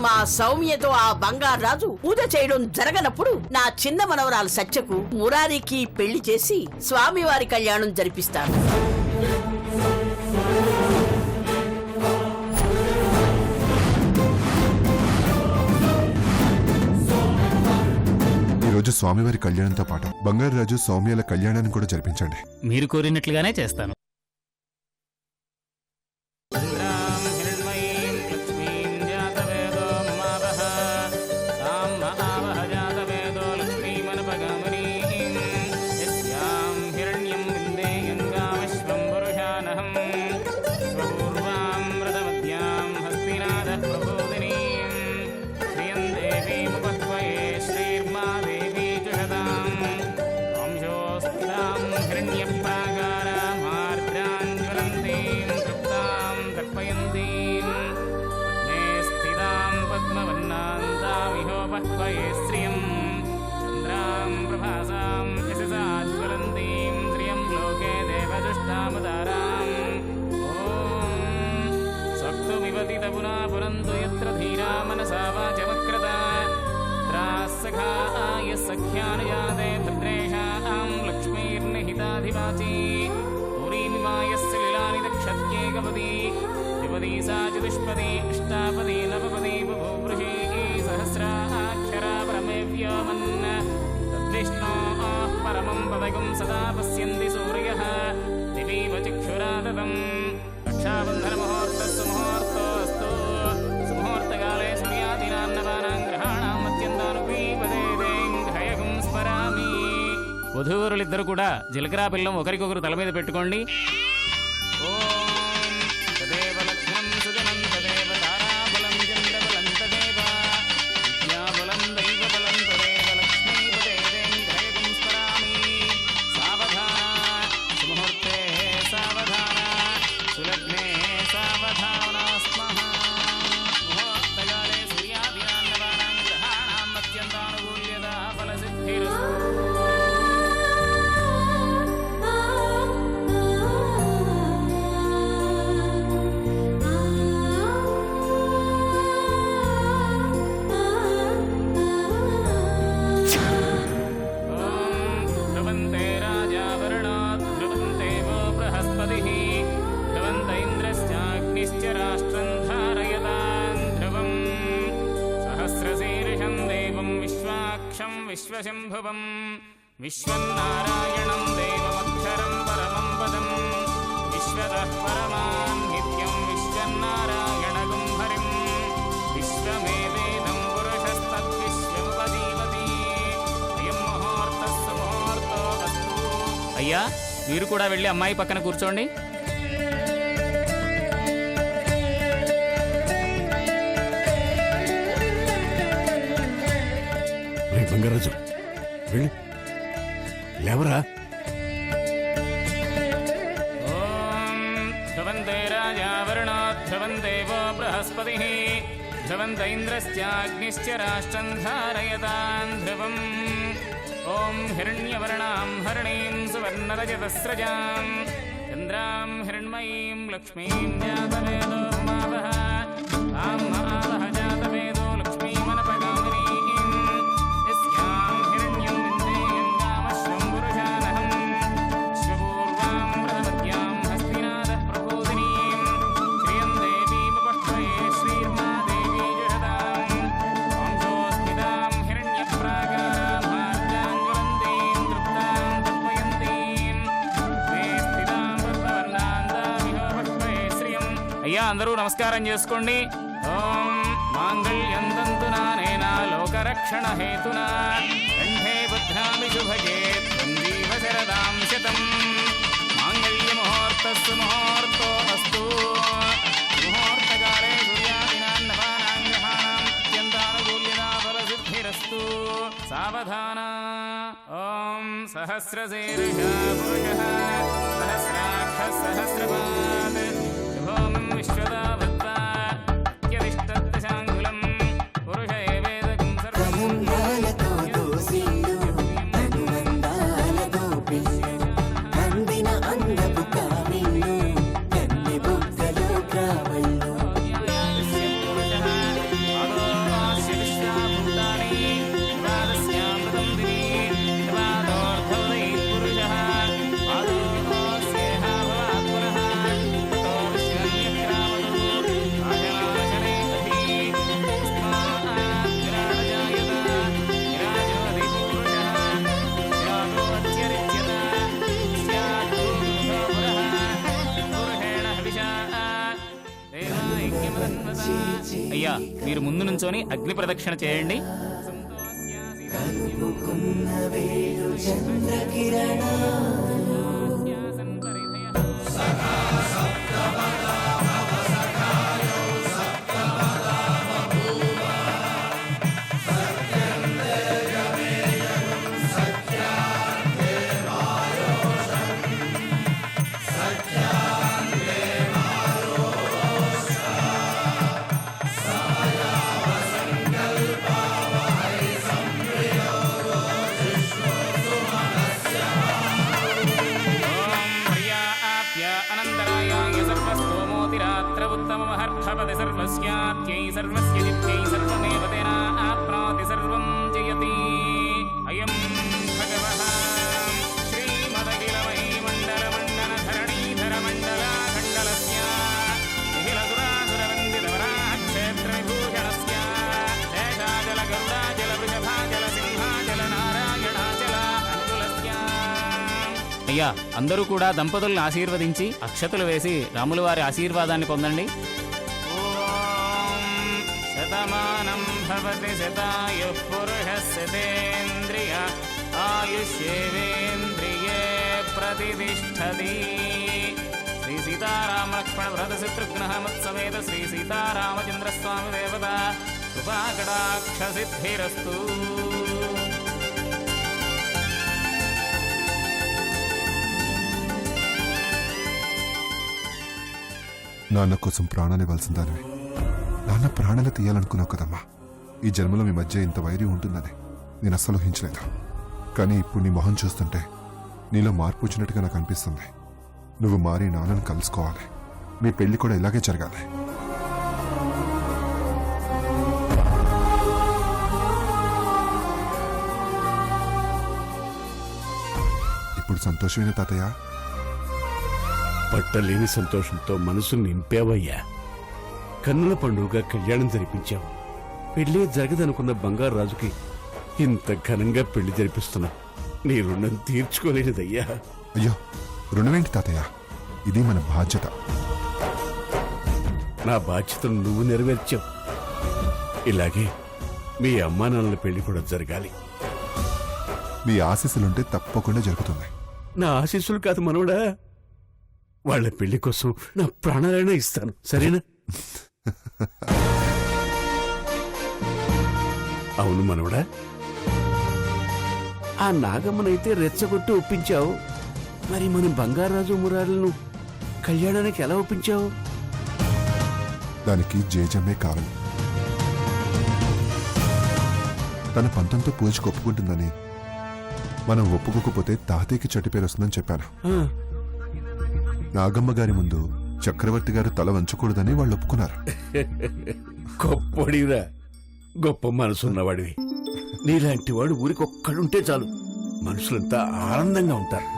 మా సౌమ్యతో ఆ బంగారు రాజు పూజ చేయడం జరగనప్పుడు నా చిన్న మనవరాలు సత్యకు మురారికి పెళ్లి చేసి స్వామివారి కళ్యాణం జరిపిస్తాను. ఈరోజు స్వామివారి కళ్యాణంతో పాటు బంగారు రాజు సౌమ్యాల కళ్యాణాన్ని కూడా జరిపించండి. మీరు కోరినట్లుగానే చేస్తాను. सख्यानयादे भद्रेशां लक्ष्मीर्निहिताधिवाची पुरीमिमायस्य लीलानि दक्षत्ये गपदी द्विपदी सा चतुष्पदी अष्टापदी नवपदी बभूवृषी सहस्राक्षरा परमेव्योमन् तद्विष्णोः परमं पदगं सदा पश्यन्ति सूर्यः दिवीव चक्षुरा ततम् रक्षाबन्धनमुहूर्तस्सु मुहूर्तोऽस्तु सुमुहूर्तकाले सूर्यादीनां नवानां ग्रहाणां मत्यन्तानुपीपदे వధూవరులిద్దరు కూడా జీలకర్ర బెల్లం ఒకరికొకరు తల మీద పెట్టుకోండి. విశ్వశంభువం విశ్వన్నారాయణం దేవమక్షరం పరమం పదం విశ్వతః పరమాన్ నిత్యం విశ్వన్నారాయణగుం హరిం విశ్వమేవేదం పురుషస్తద్విశ్వముపజీవతి అయం ముహూర్తస్సు ముహూర్తో అస్తు. అయ్యా, మీరు కూడా వెళ్ళి అమ్మాయి పక్కన కూర్చోండి. బంగారాజు వెళ్ళి లేవరా. ఓం ధ్రువంతే రాజా వరుణాత్ ధ్రువందేవో బృహస్పతిః ధ్రువంత ఇంద్రశ్చాగ్నిశ్చ రాష్ట్రం ధారయతాం ధ్రువం. ఓం హిరణ్యవర్ణాం హరిణీం సువర్ణరజతస్రజాం చంద్రాం హిరణ్మయీం లక్ష్మీం జాతవేదో ఉమావహ తాం మహావహ జాతవేదో అందరూ నమస్కారం చేసుకోండి. ఓం మాంగళ్యం తంతునానేనా లోకరక్షణ హేతునా కంఠే బధ్నామి శుభగే సంజీవ శరదాం శతం మాంగళ్య ముహూర్తస్సు ముహూర్తో అస్తు ముహూర్తకాలే సూర్యాదినాం నవానాం గ్రహాణాం అత్యంతానుకూల్యతా ఫలసిద్ధిరస్తు. సావధాన. ఓం సహస్రశీర్ష పురుషః సహస్రాక్ష సహస్రపాద్ శుభోమం విశ్వదావత్తా యదిష్టదశాంగులం పురుష ఏవేదకం సర్వం మీరు ముందు నుంచొని అగ్ని ప్రదక్షిణ చేయండి. సర్వస్యాత్యై సర్వస్య నిత్యై సర్వమేవ తేనా ఆప్నోతి సర్వం జయతి. అయం భగవః శ్రీమదఖిలమహీ మండల మండన ధరణీధర మండలాఖండలస్య నిఖిలసురాసురవందిత వరాహక్షేత్ర విభూషణస్య శేషాచల గరుడాచల వృషభాచల సింహాచల నారాయణాచల అనుకులస్య. అయ్యా, అందరూ కూడా దంపతులను ఆశీర్వదించి అక్షతలు వేసి రాముల వారి ఆశీర్వాదాన్ని పొందండి. శతమానం భవతి శతాయుః పురుషः శతేంద్రియ ఆయుష్యేవేంద్రియే ప్రతిష్ఠతి. శ్రీ సీతారామ లక్ష్మణ భరత శత్రుఘ్న మత్సమేత శ్రీ సీతారామచంద్ర స్వామి దేవత కృపాకటాక్ష సిద్ధిరస్తు. నాన్న కోసం ప్రాణాన్ని ఇవ్వాల్సిన దానివి. నాన్న ప్రాణాలు తీయాలనుకున్నావు కదమ్మా. ఈ జన్మలో మీ మధ్య ఇంత వైర్యం ఉంటుందని నేను అస్సలు ఊహించలేదు. కానీ ఇప్పుడు నీ మొహం చూస్తుంటే నీలో మార్పు వచ్చినట్టుగా నాకు అనిపిస్తుంది. నువ్వు మారి నాన్నను కలుసుకోవాలి. మీ పెళ్లి కూడా ఇలాగే జరగాలి. ఇప్పుడు సంతోషమైన తాతయ్య? పట్టలేని సంతోషంతో మనసు నింపావయ్యా. కన్నుల పండుగగా కళ్యాణం జరిపించావు. పెళ్ళే జరగదనుకున్న బంగారు రాజుకి ఇంత ఘనంగా పెళ్లి జరిపిస్తున్నా. నీ రుణం తీర్చుకోలేనిదయ్యా. అయ్యో, రుణమేంటి తాతయ్య? ఇది మన బాధ్యత. నా బాధ్యతను నువ్వు నెరవేర్చావు. ఇలాగే మీ అమ్మా నాన్నల పెళ్లి కూడా జరగాలి. మీ ఆశీస్సులుంటే తప్పకుండా జరుగుతుంది. నా ఆశీస్సులు కాదు మనవడా, వాళ్ళ పెళ్లి కోసం నా ప్రాణాలైనా ఇస్తాను. సరేనా? అవును మనవడా, ఆ నాగమ్మనైతే రెచ్చగొట్టి ఒప్పించావు. మరి మన బంగారాజు మురారులను కళ్యాణానికి ఎలా ఒప్పించావు? దానికి జేజమ్మే కారణం. తన పంతంతో పూజకు ఒప్పుకుంటుందని, మనం ఒప్పుకోకపోతే తాతయ్యకి చెడ్డ పేరు వస్తుందని చెప్పాను. నాగమ్మ గారి ముందు చక్రవర్తి గారు తల వంచకూడదని వాళ్ళు ఒప్పుకున్నారు. గొప్పడివిరా, గొప్ప మనసున్నవాడివి. నీలాంటి వాడు ఊరికొక్కడుంటే చాలు, మనుషులంతా ఆనందంగా ఉంటారు.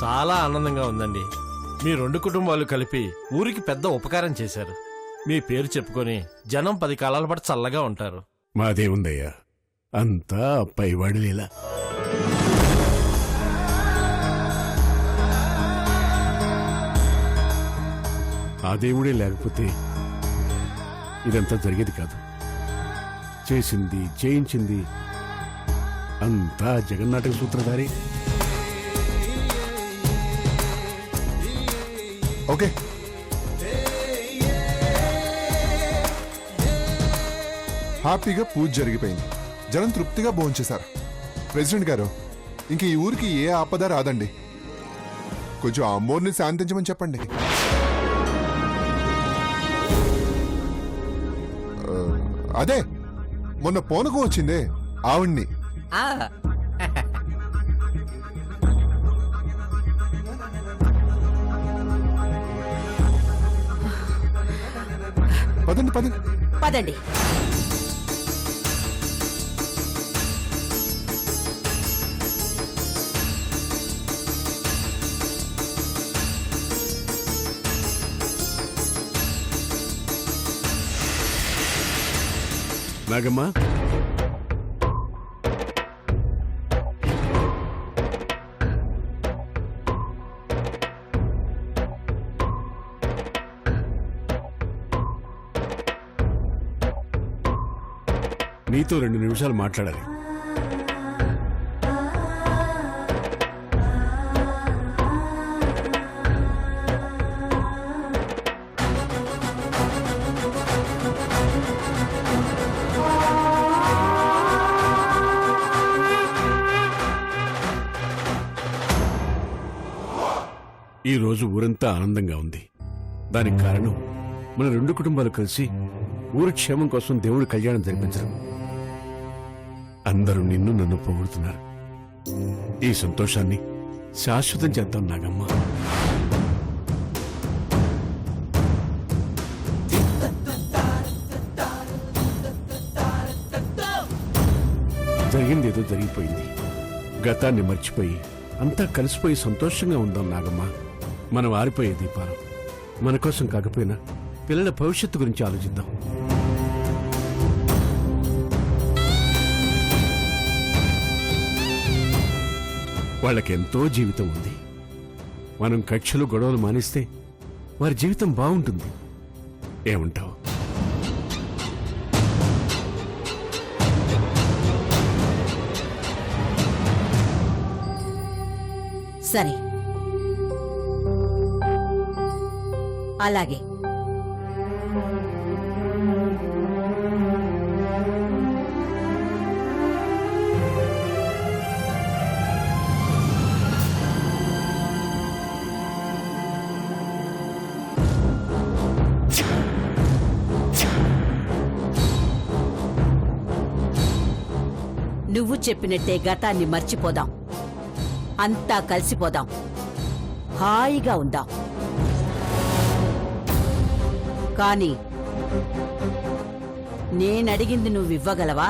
చాలా ఆనందంగా ఉందండి. మీ రెండు కుటుంబాలు కలిపి ఊరికి పెద్ద ఉపకారం చేశారు. మీ పేరు చెప్పుకొని జనం 10 కాలాల పాటు చల్లగా ఉంటారు. మాదేముందయ్యా, అంతా పైవాడి లీలా. ఆ దేవుడే లేకపోతే ఇదంతా జరిగేది కాదు. చేసింది చేయించింది అంతా జగన్నాటక సూత్రధారి. ఓకే, హ్యాపీగా పూజ జరిగిపోయింది. జనం తృప్తిగా భోంచేశారు. ప్రెసిడెంట్ గారు, ఇంక ఈ ఊరికి ఏ ఆపద రాదండి. కొంచెం ఆ అమ్మోర్ని శాంతించమని చెప్పండి. అదే మొన్న పోనకం వచ్చిందే ఆవిడ్ని. పదండి పదండి పదండి. నాగమ్మా, నీతో 2 నిమిషాలు మాట్లాడాలి. ఈ రోజు ఊరంతా ఆనందంగా ఉంది. దానికి కారణం మన 2 కుటుంబాలు కలిసి ఊరి క్షేమం కోసం దేవుడి కళ్యాణం జరిపించడం. అందరూ నిన్ను నన్ను పొగుడుతున్నారు. ఈ సంతోషాన్ని శాశ్వతం చేద్దాం నాగమ్మ. జరిగిందేదో జరిగిపోయింది. గతాన్ని మర్చిపోయి అంతా కలిసిపోయి సంతోషంగా ఉందాం నాగమ్మ. మనం ఆరిపోయే దీపాలు మన కోసం కాకపోయినా పిల్లల భవిష్యత్తు గురించి ఆలోచిద్దాం. వాళ్ళకెంతో జీవితం ఉంది. మనం కక్షలు గొడవలు మానేస్తే వారి జీవితం బాగుంటుంది. ఏమంటావు? సరే, అలాగే. నువ్వు చెప్పినట్టే గతాన్ని మర్చిపోదాం. అంతా కలిసిపోదాం. హాయిగా ఉందాం. కానీ నేనడిగింది నువ్వివ్వగలవా?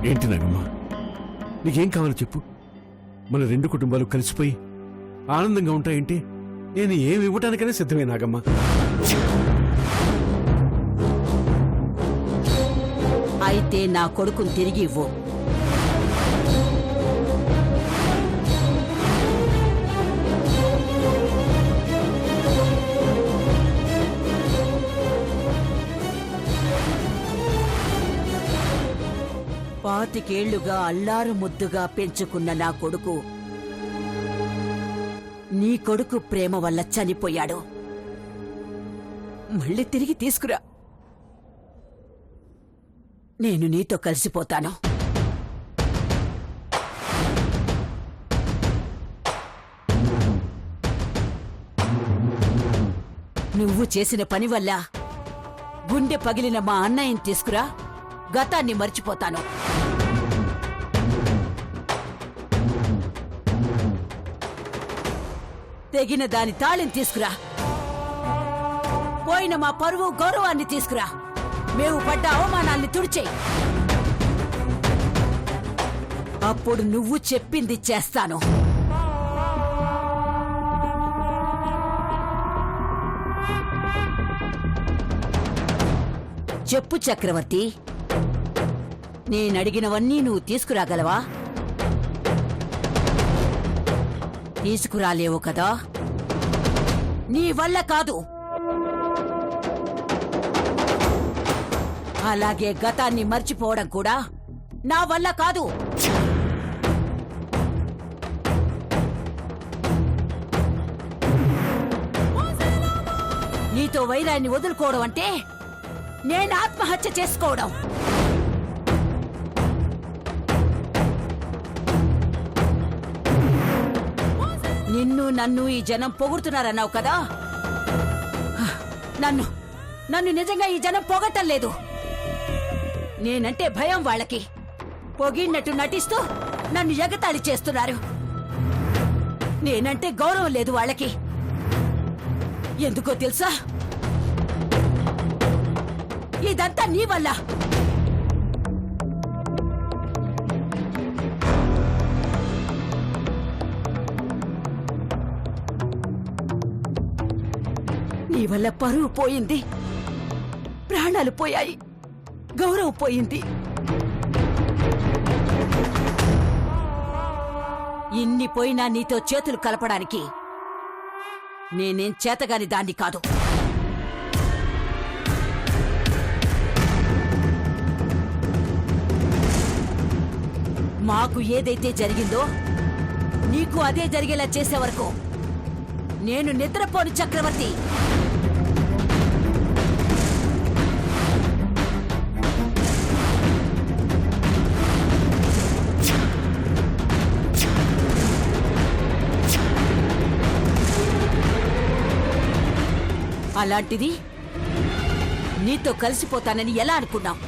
ఏంటి నాగమ్మ, నీకేం కావాలో చెప్పు. మన 2 కుటుంబాలు కలిసిపోయి ఆనందంగా ఉంటాయంటే నేను ఏమి ఇవ్వటానికైనా సిద్ధమే నాగమ్మ. అయితే నా కొడుకుని తిరిగి ఇవ్వు. పాతికేళ్లుగా అల్లారు ముద్దుగా పెంచుకున్న నా కొడుకు నీ కొడుకు ప్రేమ వల్ల చనిపోయాడు. మళ్ళీ తిరిగి తీసుకురా. నేను నీతో కలిసిపోతాను. నువ్వు చేసిన పని వల్ల గుండె పగిలిన మా అన్నయ్యని తీసుకురా. గతాన్ని మర్చిపోతాను. తెగిన దాని తాళిని తీసుకురా. పోయిన మా పరువు గౌరవాన్ని తీసుకురా. మేము పడ్డ అవమానాల్ని తుడిచేయి. అప్పుడు నువ్వు చెప్పింది చేస్తాను. చెప్పు చక్రవర్తి, నేనడిగినవన్నీ నువ్వు తీసుకురాగలవా? తీసుకురాలేవు కదా? నీ వల్ల కాదు. అలాగే గతాన్ని మర్చిపోవడం కూడా నా వల్ల కాదు. నీతో వైరాన్ని వదులుకోవడం అంటే నేను ఆత్మహత్య చేసుకోవడం. నిన్ను నన్ను ఈ జనం పొగుడుతున్నారన్నావు కదా? నన్ను నిజంగా ఈ జనం పొగట్టం లేదు. నేనంటే భయం వాళ్ళకి. పొగిడినట్టు నటిస్తూ నన్ను ఎగతాళి చేస్తున్నారు. నేనంటే గౌరవం లేదు వాళ్ళకి. ఎందుకో తెలుసా? ఇదంతా నీ వల్ల. వల్ల పరువు పోయింది, ప్రాణాలు పోయాయి, గౌరవం పోయింది. ఇన్ని పోయినా నీతో చేతులు కలపడానికి నేనేం చేతగాని దాన్ని కాదు. మాకు ఏదైతే జరిగిందో నీకు అదే జరిగేలా చేసే వరకు నేను నిద్రపోను చక్రవర్తి. అలాంటిది నీతో కలిసిపోతానని ఎలా అనుకున్నావు?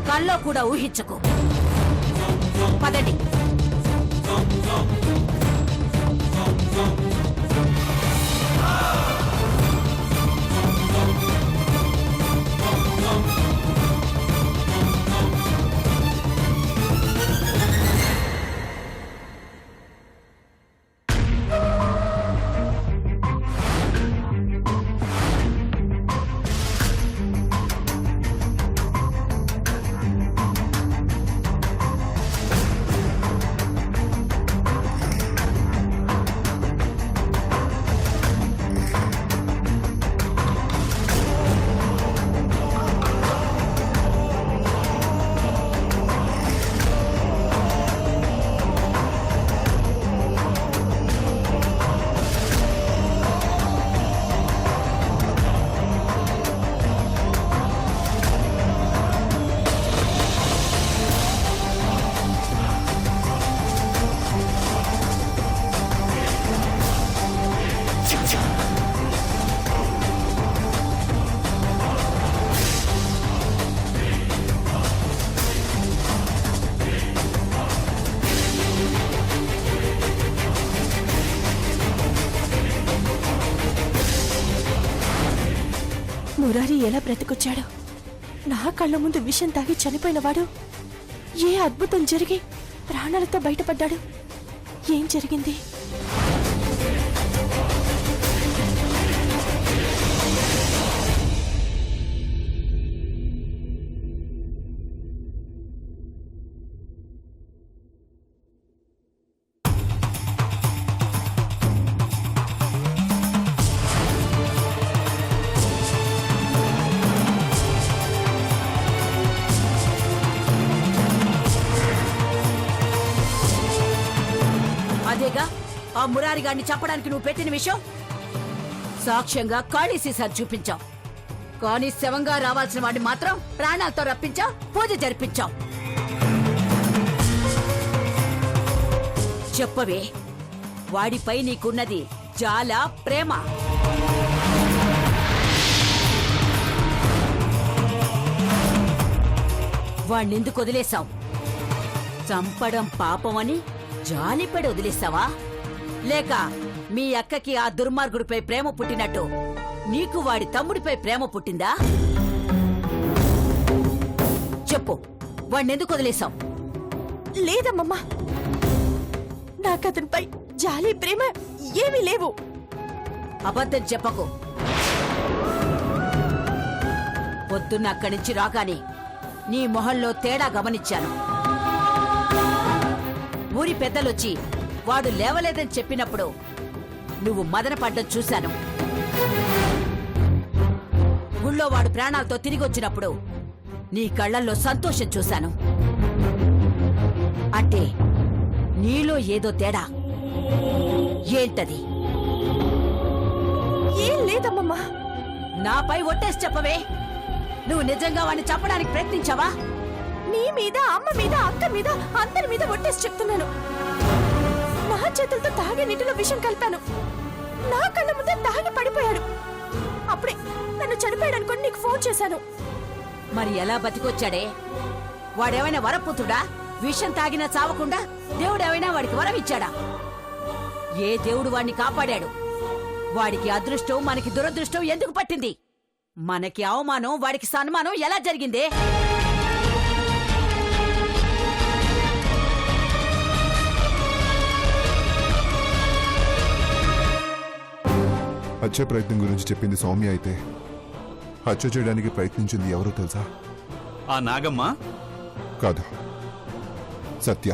కల్లో కూడా ఊహించకు. పదండి. మురారి ఎలా బ్రతికొచ్చాడు? నా కళ్ళ ముందు విషం తాగి చనిపోయినవాడు ఏ అద్భుతం జరిగి ప్రాణాలతో బయటపడ్డాడు? ఏం జరిగింది? అదేగా ఆ మురారిగాడిని చెప్పడానికి నువ్వు పెట్టిన విషయం. సాక్ష్యంగా ఖాళీ సీసాలు చూపించావు, కానీ శవంగా రావాల్సిన వాడిని మాత్రం ప్రాణాలతో రప్పించావు, పూజ జరిపించావు. చెప్పవే, వాడిపై నీకున్నది చాలా ప్రేమ. వాణ్ణెందుకు వదిలేశావు? చంపడం పాపమని జాలిపడి వదిలేసావా? లేక మీ అక్కకి ఆ దుర్మార్గుడిపై ప్రేమ పుట్టినట్టు నీకు వాడి తమ్ముడిపై ప్రేమ పుట్టిందా? చెప్పు, వాణ్ణెందుకు వదిలేశావు? లేదమ్మమ్మా, నాకతనిపై జాలి ప్రేమ ఏమీ లేవు. అబద్ధం చెప్పకు. పొద్దున్న అక్కడి నుంచి రాగానే నీ మొహంలో తేడా గమనించాను. ఊరి పెద్దలొచ్చి వాడు లేవలేదని చెప్పినప్పుడు నువ్వు మదన పడ్డం చూశాను. గుళ్ళో వాడు ప్రాణాలతో తిరిగొచ్చినప్పుడు నీ కళ్ళల్లో సంతోషం చూశాను. అంటే నీలో ఏదో తేడా. ఏంటది? ఏం లేదమ్మమ్మా. నాపై ఒట్టేసి చెప్పవే, నువ్వు నిజంగా వాడిని చంపడానికి ప్రయత్నించావా? నీ మీద, అమ్మ మీద, అక్క మీద, అందరి మీద ఒట్టేసి చెప్తున్నాను. నా చేతులతో తాగే నీటిలో విషం కలిపాను. నా కళ్ళ ముందే తాగి పడిపోయాడు. అప్పుడే నన్ను చనిపోయాడనుకొని నీకు ఫోన్ చేశాను. మరి ఎలా బతికొచ్చాడే? వాడేమైనా వరపుత్రుడా? విషం తాగినా చావకుండా దేవుడేమైనా వాడికి వరం ఇచ్చాడా? ఏ దేవుడు వాడిని కాపాడాడు? వాడికి అదృష్టం, మనకి దురదృష్టం ఎందుకు పట్టింది? మనకి అవమానం, వాడికి సన్మానం ఎలా జరిగిందే? హత్య ప్రయత్నం గురించి చెప్పింది సౌమ్య అయితే హత్య చేయడానికి ప్రయత్నించింది ఎవరో తెలుసా? ఆ నాగమ్మ కాదు, సత్య.